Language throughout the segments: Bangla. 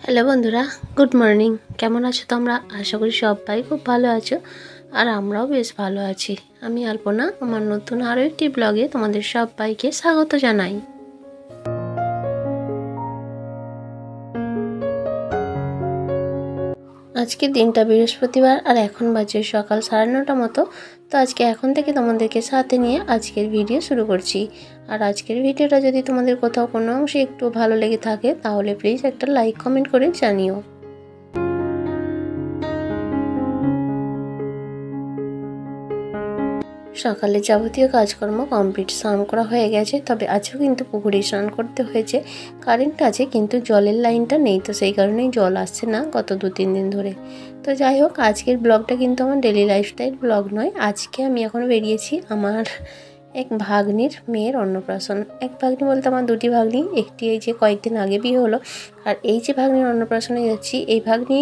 হ্যালো বন্ধুরা, গুড মর্নিং। কেমন আছো তোমরা? আশা করি সবাই খুব ভালো আছো, আর আমরাও বেশ ভালো আছি। আমি আলপনা, আমার নতুন আরও একটি ব্লগে তোমাদের সবাইকে স্বাগত জানাই। আজকে দিনটা বৃহস্পতিবার, আর এখন বাজে সকাল 9:30 মতো। তো আজকে এখন থেকে তোমাদেরকে সাথে নিয়ে আজকের ভিডিও শুরু করছি। আর আজকের ভিডিওটা যদি তোমাদের কোথাও কোনো অংশে একটু ভালো লেগে থাকে তাহলে প্লিজ একটা লাইক কমেন্ট করে জানিও। সকালে যাবতীয় কাজকর্ম কমপ্লিট, স্নান করা হয়ে গেছে। তবে আজও কিন্তু পুকুরে স্নান করতে হয়েছে। কারেন্ট আছে কিন্তু জলের লাইনটা নেই, তো সেই কারণেই জল আসছে না গত 2-3 দিন ধরে। তো যাই হোক, আজকের ব্লগটা কিন্তু আমার ডেলি লাইফস্টাইল ব্লগ নয়। আজকে আমি এখন বেরিয়েছি আমার এক ভাগ্নির মেয়ের অন্নপ্রাশন। এক ভাগ্নি বলতে আমার দুটি ভাগ্নি, একটি এই যে কয়েকদিন আগে বিয়ে হলো, আর এই যে ভাগ্নির অন্নপ্রাশনে যাচ্ছি, এই ভাগ্নি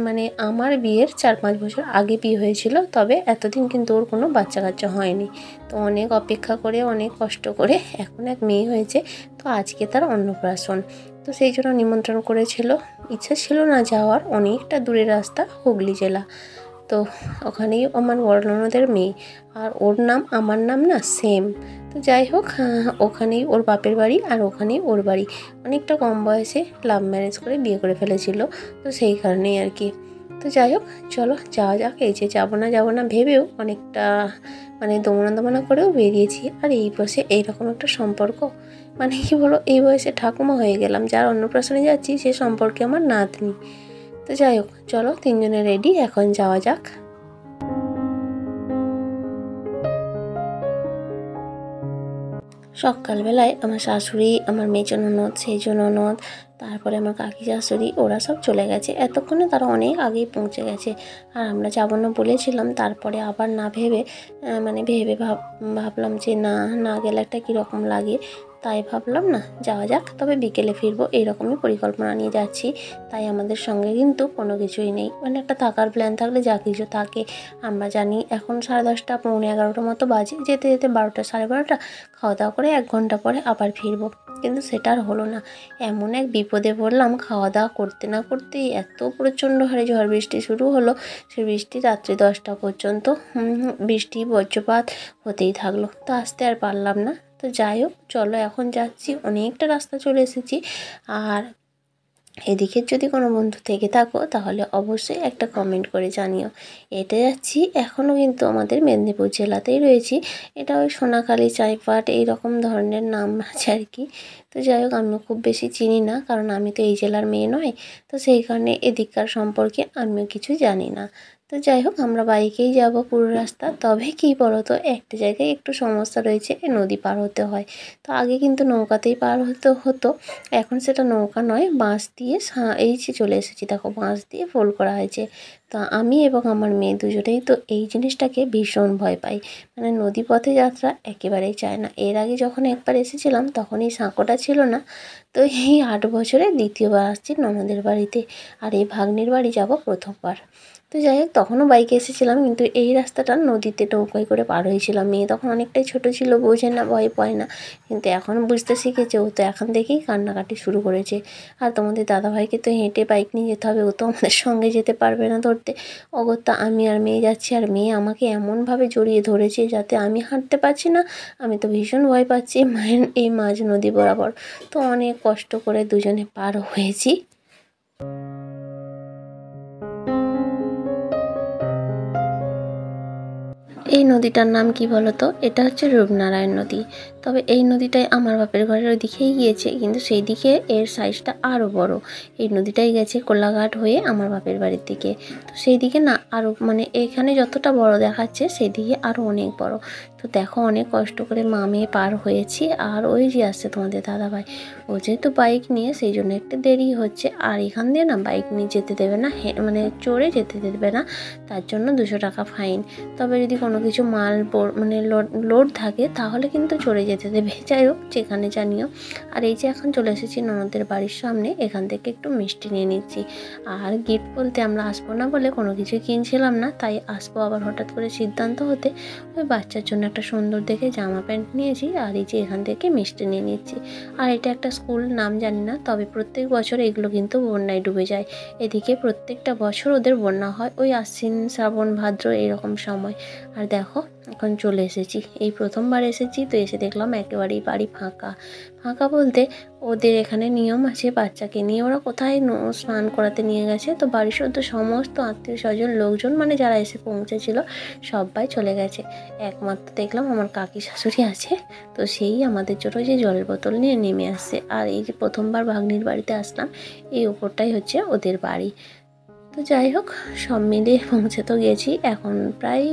মানে আমার বিয়ের 4-5 বছর আগে বিয়ে হয়েছিল। তবে এতদিন কিন্তু ওর কোনো বাচ্চা কাচ্চা হয়নি। তো অনেক অপেক্ষা করে, অনেক কষ্ট করে এখন এক মেয়ে হয়েছে। তো আজকে তার অন্নপ্রাশন, তো সেই জন্য নিমন্ত্রণ করেছিল। ইচ্ছা ছিল না যাওয়ার, অনেকটা দূরের রাস্তা, হুগলি জেলা। তো ওখানেই আমার বড় ননদের মেয়ে, আর ওর নাম আমার নাম না সেম। তো যাই হোক, ওখানেই ওর বাপের বাড়ি, আর ওখানেই ওর বাড়ি। অনেকটা কম বয়সে লাভ ম্যারেজ করে বিয়ে করে ফেলেছিল, তো সেই কারণেই আর কি। তো যাই হোক, চলো যাওয়া যাক। এই যে যাবো না ভেবেও অনেকটা দমনা করেও বেরিয়েছি। আর এই বয়সে এইরকম একটা সম্পর্ক, কি বলো, এই বয়সে ঠাকুমা হয়ে গেলাম। যার অন্নপ্রাশনে যাচ্ছি সে সম্পর্কে আমার নাতনি। তো যাই হোক, চলো তিনজনে রেডি, এখন যাওয়া যাক। সকালবেলায় আমার শাশুড়ি, আমার মেজো ননদ, সেজো ননদ, তারপরে আমার কাকি শাশুড়ি, ওরা সব চলে গেছে। এতক্ষণে তারা অনেক আগেই পৌঁছে গেছে। আর আমরা যাবো না বলেছিলাম, তারপরে আবার না ভেবে ভাবলাম যে না গেলে একটা কীরকম লাগে, তাই ভাবলাম না যাওয়া যাক, তবে বিকেলে ফিরবো, এইরকমই পরিকল্পনা নিয়ে যাচ্ছি। তাই আমাদের সঙ্গে কিন্তু কোনো কিছুই নেই, একটা থাকার প্ল্যান থাকলে যা কিছু থাকে। আমরা জানি এখন 10:30, 11:45 মতো বাজে, যেতে যেতে 12টা, 12:30। খাওয়া দাওয়া করে 1 ঘন্টা পরে আবার ফিরবো, কিন্তু সেটা আর হলো না। এমন এক বিপদে পড়লাম, খাওয়া দাওয়া করতে না করতেই এত প্রচণ্ড হারে ঝড় বৃষ্টি শুরু হলো। সে বৃষ্টি রাত্রি 10টা পর্যন্ত বৃষ্টি বজ্রপাত হতেই থাকলো। তো আসতে আর পারলাম না। তো যাই হোক, চলো এখন যাচ্ছি, অনেকটা রাস্তা চলে এসেছি। আর এদিকে যদি কোনো বন্ধু থেকে থাকো তাহলে অবশ্যই একটা কমেন্ট করে জানিও। এটা যাচ্ছি, এখনও কিন্তু আমাদের মেদিনীপুর জেলাতেই রয়েছি। এটা ওই সোনাখালি, চাইপাট এইরকম ধরনের নাম আছে আর কি। তো যাই হোক, আমিও খুব বেশি চিনি না, কারণ আমি তো এই জেলার মেয়ে নয়। তো সেই কারণে এদিককার সম্পর্কে আমিও কিছু জানি না। তো যাই হোক, আমরা বাইকেই যাব পুরো রাস্তা। তবে কী বলো তো, একটা জায়গায় একটু সমস্যা রয়েছে, নদী পার হতে হয়। তো আগে কিন্তু নৌকাতেই পার হতো, এখন সেটা নৌকা নয়, বাঁশ দিয়ে এই যে চলে এসেছি, দেখো বাঁশ দিয়ে ফোল করা হয়েছে। তো আমি এবং আমার মেয়ে দুজনেই তো এই জিনিসটাকে ভীষণ ভয় পাই, নদীপথে যাত্রা একেবারেই চায় না। এর আগে যখন একবার এসেছিলাম তখন এই সাঁকোটা ছিল না। তো এই 8 বছরে দ্বিতীয়বার আসছি ননদের বাড়িতে, আর এই ভাগ্নির বাড়ি যাব প্রথমবার। তো যাই হোক, তখনও বাইকে এসেছিলাম, কিন্তু এই রাস্তাটা নদীতে নৌকায় করে পার হয়েছিলাম। মেয়ে তখন অনেকটাই ছোট ছিল, বোঝে না, ভয় পায় না, কিন্তু এখন বুঝতে শিখেছে। ও তো এখন থেকেই কান্নাকাটি শুরু করেছে। আর তোমাদের দাদাভাইকে তো হেঁটে বাইক নিয়ে যেতে হবে, ও তো আমাদের সঙ্গে যেতে পারবে না ধরতে। অগত্যা আমি আর মেয়ে যাচ্ছি, আর মেয়ে আমাকে এমনভাবে জড়িয়ে ধরেছে যাতে আমি হাঁটতে পারছি না। আমি তো ভীষণ ভয় পাচ্ছি মায়ের এই মাঝ নদী বরাবর। তো অনেক কষ্ট করে দুজনে পার হয়েছি। এই নদীটার নাম কি বলো তো? এটা হচ্ছে রূপনারায়ণ নদী। তবে এই নদীটাই আমার বাপের ঘরের ওই দিকেই গিয়েছে, কিন্তু সেই দিকে এর সাইজটা আরও বড়। এই নদীটাই গেছে কোলাঘাট হয়ে আমার বাপের বাড়ির দিকে। তো সেই দিকে না আরও এখানে যতটা বড় দেখাচ্ছে সেই দিকে আরও অনেক বড়। তো দেখো, অনেক কষ্ট করে মা মেয়ে পার হয়েছি। আর ওই যে আসছে তোমাদের দাদাভাই, ও যেহেতু বাইক নিয়ে, সেই জন্য একটু দেরি হচ্ছে। আর এখান দিয়ে না বাইক নিয়ে যেতে দেবে না, চড়ে যেতে দেবে না, তার জন্য 200 টাকা ফাইন। তবে যদি কোনো কিছু মাল লোড থাকে তাহলে কিন্তু চড়ে যেতে দেবে। যাই হোক, যেখানে জানিও। আর এই যে এখন চলে এসেছি ননদের বাড়ির সামনে, এখান থেকে একটু মিষ্টি নিয়ে নিচ্ছি। আর গিফট বলতে আমরা আসবো না বলে কোনো কিছু কিনছিলাম না, তাই আসবো আবার হঠাৎ করে সিদ্ধান্ত হতে ওই বাচ্চার জন্য একটা সুন্দর দেখে জামা প্যান্ট নিয়েছি। আর এই যে এখান থেকে মিষ্টি নিয়ে নিচ্ছি। আর এটা একটা স্কুল, নাম জানি না, তবে প্রত্যেক বছর এগুলো কিন্তু বন্যায় ডুবে যায়। এদিকে প্রত্যেকটা বছর ওদের বন্যা হয় ওই আশ্বিন শ্রাবণ ভাদ্র এরকম সময়। আর দেখো এখন চলে এসেছি, এই প্রথমবার এসেছি, তো এসে দেখলাম একেবারেই বাড়ি ফাঁকা। ফাঁকা বলতে ওদের এখানে নিয়ম আছে, বাচ্চাকে নিয়ে ওরা কোথায় স্নান করাতে নিয়ে গেছে, তো বাড়ির শুদ্ধ সমস্ত আত্মীয় স্বজন লোকজন মানে যারা এসে পৌঁছেছিল সবাই চলে গেছে। একমাত্র দেখলাম আমার কাকি শাশুড়ি আছে, তো সেই আমাদের জন্য যে জলের বোতল নিয়ে নেমে আসছে। আর এই যে প্রথমবার ভাগ্নির বাড়িতে আসলাম, এই ওপরটাই হচ্ছে ওদের বাড়ি। তো যাই হোক, সব মিলিয়ে পৌঁছে তো গেছি, এখন প্রায়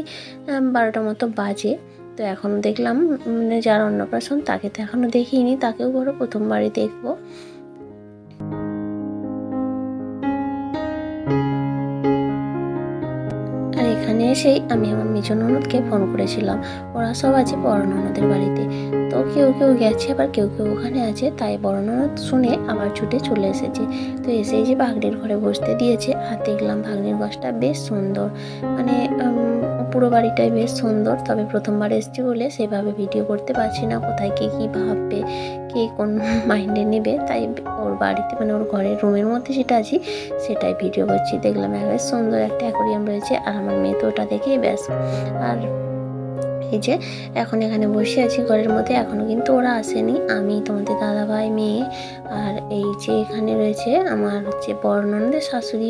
12টা মতো বাজে। তো এখন দেখলাম মানে যার অন্নপ্রাশন তাকে তো এখনও দেখিনি, তাকেও বড় প্রথমবারই দেখবো। আর এখানে এসেই আমি আমার মেজো ননদকে ফোন করেছিলাম, ওরা সব আছে বড় ননদের বাড়িতে। তো কেউ কেউ গেছে, আবার কেউ কেউ ওখানে আছে, তাই বড় ননদ শুনে আবার ছুটে চলে এসেছে। তো এসেই যে ভাগ্নির ঘরে বসতে দিয়েছে, আর দেখলাম ভাগ্নির ঘরটা বেশ সুন্দর, মানে পুরো বাড়িটাই বেশ সুন্দর। তবে প্রথমবার এসেছি বলে সেভাবে ভিডিও করতে পারছি না, কোথায় কে কী ভাববে, কে কোন মাইন্ডে নেবে, তাই ওর বাড়িতে মানে ওর ঘরের রুমের মধ্যে যেটা আছি সেটাই ভিডিও করছি। দেখলাম বেশ সুন্দর একটা অ্যাকোরিয়াম রয়েছে, আর আমার মেয়ে তো ওটা দেখেই ব্যাস। আর এই যে এখন এখানে বসে আছি ঘরের মধ্যে, এখনও কিন্তু ওরা আসেনি, আমি, তোমাদের দাদাভাই, মেয়ে, আর এই যে এখানে রয়েছে আমার হচ্ছে বড় ননদের শাশুড়ি,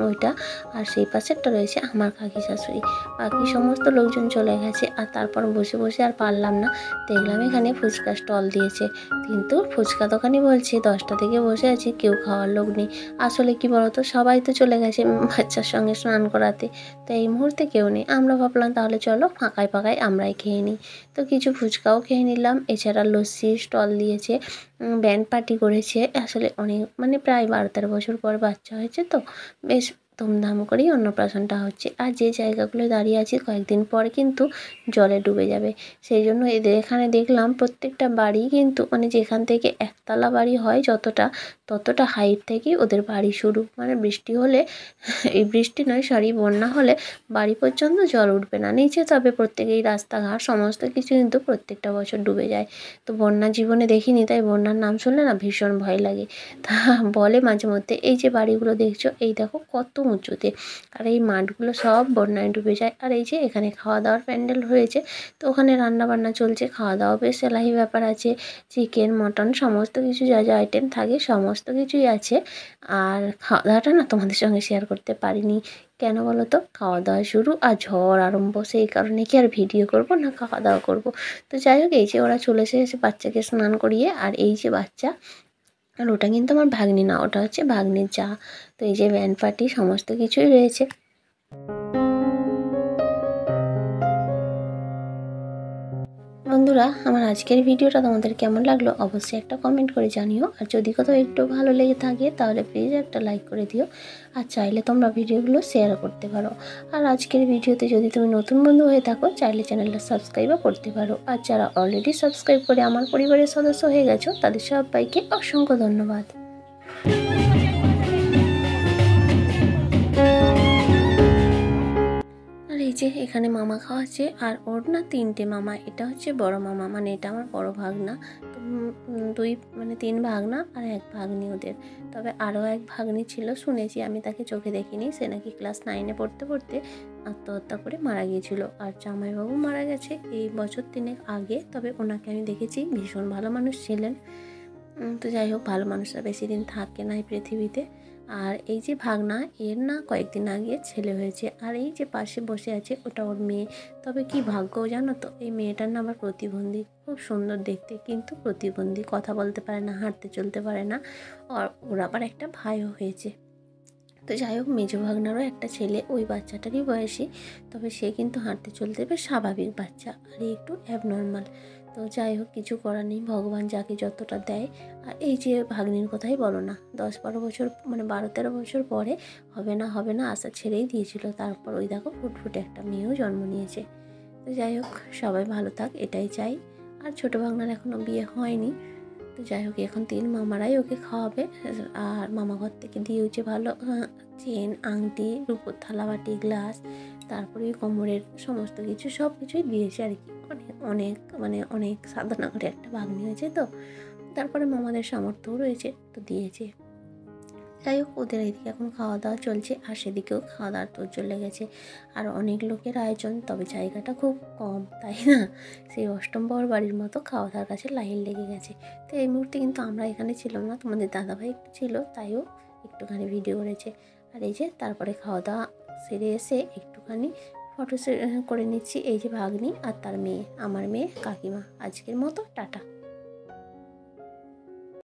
ওইটা, আর সেই পাশেরটা রয়েছে আমার কাকি শাশুড়ি। বাকি সমস্ত লোকজন চলে গেছে। আর তারপর বসে বসে আর পারলাম না, দেখলাম এখানে ফুচকা স্টল দিয়েছে, কিন্তু ফুচকা দোকানি বলছে 10টা থেকে বসে আছি, কেউ খাওয়ার লোক নেই। আসলে কি বলতো, সবাই তো চলে গেছে বাচ্চার সঙ্গে স্নান করাতে, তো এই মুহূর্তে কেউ নেই। আমরা ভাবলাম তাহলে চলো ফাঁকায় ফাঁকায় আমরাই খেয়ে নিই। তো কিছু ফুচকাও খেয়ে নিলাম, এছাড়া লস্যির স্টল দিয়েছে, ব্যান্ড পার্টি করেছে। আসলে অনেক মানে প্রায় 12-13 বছর পর বাচ্চা হয়েছে, তো বেশ ধুমধাম করেই অন্নপ্রাশনটা হচ্ছে। আর যে জায়গাগুলো দাঁড়িয়ে আছি কয়েকদিন পর কিন্তু জলে ডুবে যাবে, সেই জন্য এদের এখানে দেখলাম প্রত্যেকটা বাড়ি কিন্তু মানে যেখান থেকে একতলা বাড়ি হয় ততটা হাইট থেকেই ওদের বাড়ি শুরু। মানে বৃষ্টি হলে, এই বৃষ্টি নয় সরি, বন্যা হলে বাড়ি পর্যন্ত জল উঠবে না নিচে, তবে প্রত্যেকেই রাস্তাঘাট সমস্ত কিছু কিন্তু প্রত্যেকটা বছর ডুবে যায়। তো বন্যা জীবনে দেখিনি, তাই বন্যার নাম শুনলে না ভীষণ ভয় লাগে। তা বলে মাঝে মধ্যে, এই যে বাড়িগুলো দেখছো এই দেখো কত উঁচুতে, আর এই মাঠগুলো সব বন্যায় ডুবে যায়। আর এই যে এখানে খাওয়া দাওয়ার প্যান্ডেল হয়েছে, তো ওখানে রান্না বান্না চলছে, খাওয়া দাওয়া বেশ এলাহি ব্যাপার আছে, চিকেন মটন সমস্ত কিছু যা যা আইটেম থাকে সমস্ত কিছুই আছে। আর খাওয়া দাওয়াটা না তোমাদের সঙ্গে শেয়ার করতে পারিনি, কেন বলো তো, খাওয়া দাওয়া শুরু আর ঝড় আরম্ভ, সেই কারণে কি আর ভিডিও করব না খাওয়া দাওয়া করব। তো যাই হোক, এই যে ওরা চলে এসেছে বাচ্চাকে স্নান করিয়ে, আর এই যে বাচ্চা, আর ওটা কিন্তু আমার ভাগ্নি না, ওটা হচ্ছে ভাগ্নির যা। তো এই যে ব্যান্ড পার্টি সমস্ত কিছুই রয়েছে। বন্ধুরা, আমার আজকের ভিডিওটা তোমাদের কেমন লাগলো অবশ্যই একটা কমেন্ট করে জানিও, আর যদি কোথাও একটু ভালো লেগে থাকে তাহলে প্লিজ একটা লাইক করে দিও, আর চাইলে তোমরা ভিডিওগুলো শেয়ার করতে পারো। আর আজকের ভিডিওতে যদি তুমি নতুন বন্ধু হয়ে থাকো চাইলে চ্যানেলটা সাবস্ক্রাইবও করতে পারো, আর যারা অলরেডি সাবস্ক্রাইব করে আমার পরিবারের সদস্য হয়ে গেছো তাদের সবাইকে অসংখ্য ধন্যবাদ। আর এই যে এখানে মামা খাওয়াচ্ছে, আর ওর না 3টে মামা, এটা হচ্ছে বড় মামা, মানে এটা আমার বড় ভাগনা। তো দুই মানে 3 ভাগনা আর 1 ভাগ্নি ওদের। তবে আরও 1 ভাগ্নি ছিল, শুনেছি, আমি তাকে চোখে দেখিনি, সে নাকি ক্লাস 9-এ পড়তে পড়তে আত্মহত্যা করে মারা গিয়েছিল। আর জামাইবাবু মারা গেছে এই বছর 3 আগে, তবে ওনাকে আমি দেখেছি, ভীষণ ভালো মানুষ ছিলেন। তো যাই হোক, ভালো মানুষরা বেশি দিন থাকে না এই পৃথিবীতে। আর এই যে ভাগনা, এর না কয়েকদিন আগে ছেলে হয়েছে, আর এই যে পাশে বসে আছে ওটা ওর মেয়ে। তবে কি ভাগ্য জানো তো, এই মেয়েটার না আবার প্রতিবন্ধী, খুব সুন্দর দেখতে কিন্তু প্রতিবন্ধী, কথা বলতে পারে না, হাঁটতে চলতে পারে না। আর ওর আবার একটা ভাইও হয়েছে। তো যাই হোক, মেজো ভাগনারও একটা ছেলে ওই বাচ্চাটারই বয়সী, তবে সে কিন্তু হাঁটতে চলতে বেশ স্বাভাবিক বাচ্চা, আর একটু অ্যাবনর্মাল। তো যাই হোক, কিছু করার নেই, ভগবান যাকে যতটা দেয়। আর এই যে ভাগ্নির কথাই বলো না, 10-12 বছর মানে 12-13 বছর পরে হবে না আশা ছেড়েই দিয়েছিল, তারপর ওই দেখো ফুটফুটে একটা মেয়েও জন্ম নিয়েছে। তো যাই হোক, সবাই ভালো থাক এটাই চাই। আর ছোটো ভাগনার এখনও বিয়ে হয়নি। তো যাই হোক, এখন 3 মামারাই ওকে খাওয়াবে। আর মামা ঘর থেকে দিয়েছে ভালো চেন, আংটি, রূপোর থালাবাটি, গ্লাস, তারপরে কোমরের সমস্ত কিছু, সব কিছুই দিয়েছে আর কি। অনেক অনেক সাধনা করে একটা ভাগ্নি হয়েছে তো, তারপরে মামাদের সামর্থ্যও রয়েছে, তো দিয়েছে। যাই হোক, ওদের এইদিকে এখন খাওয়া দাওয়া চলছে, আর সেদিকেও খাওয়া দাওয়ার তোড়জোড় লেগেছে। আর অনেক লোকের আয়োজন, তবে জায়গাটা খুব কম, তাই না? সেই অষ্টম বাবার বাড়ির মতো খাওয়া দাওয়ার কাছে লাইন লেগে গেছে। তো এই মুহূর্তে কিন্তু আমরা এখানে ছিলাম না, তোমাদের দাদাভাই একটু ছিল, তাইও একটুখানি ভিডিও করেছে। আর এই যে তারপরে খাওয়া দাওয়া সেরে এসে একটুখানি ফটো করে নিচ্ছি। এই যে ভাগ্নি আর তার মেয়ে, আমার মেয়ে কাকিমা। আজকের মতো টাটা।